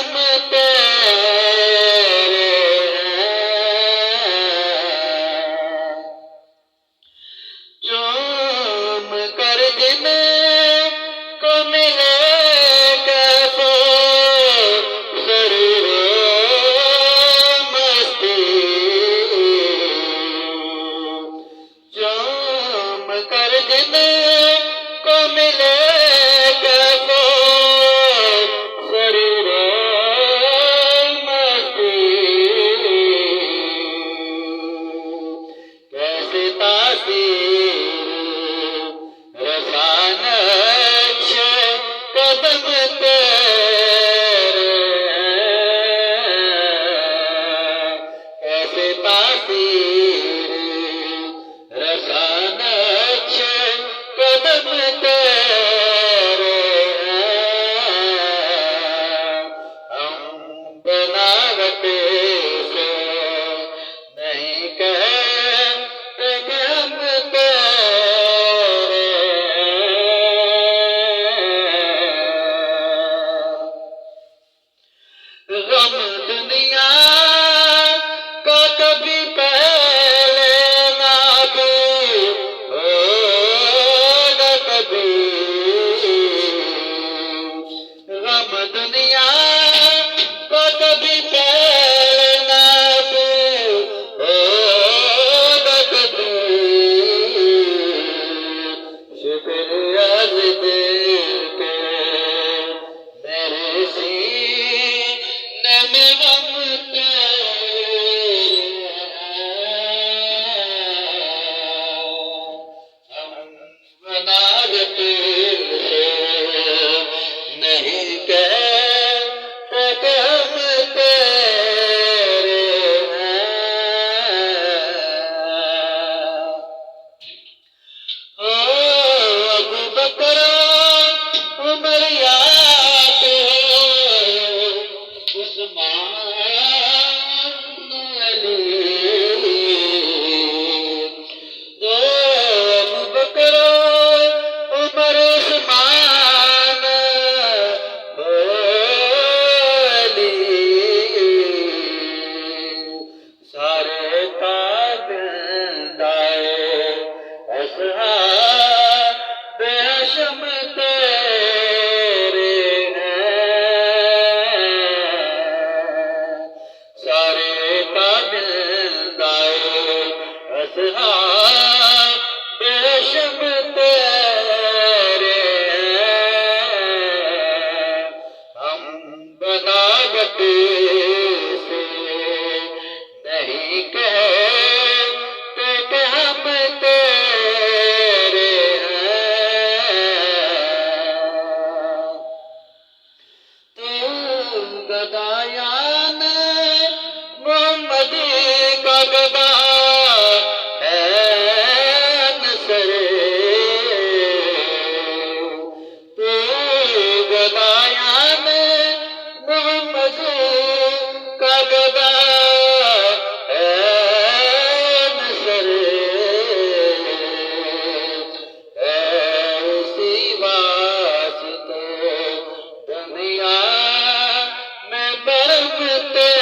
हम तेरे हैं। चूम कर दिन को मिले कैसे शरीर मस्ती। चूम कर दिन को मिले कैसे शरीर मस्ती। कैसे तासीर रसानक्ष कदम तेरे हैं। कैसे तासीर रसानक्ष कदम तेरे हैं। हम बनावट से नहीं कहते कि हम तेरे हैं। गम दुनिया का कभी पहले ना भी होगा कभी। गम दुनिया का कभी पहले ना भी होगा कभी। शुक्र अज़ दिल के मेरे सीने में गम तेरे हैं। हम बनावट से नहीं कहते कि हम तेरे हैं। ओ अबू बकर उमर याद हो उस्मान अली। ओ अबू बकर उमर उस्मान अली। सारे ताबिंदाए असहाब हशम तेरे हैं। सारे ताबिंदाए असहाब हशम तेरे हैं। हम बनावट से नहीं कहते कि हम तेरे हैं। तू गदायान मोहम्मद का गदा है नसरे। तू गदायान मोहम्मद का गदा है नसरे। ऐसी वास्ते दुनिया में बरम तेरे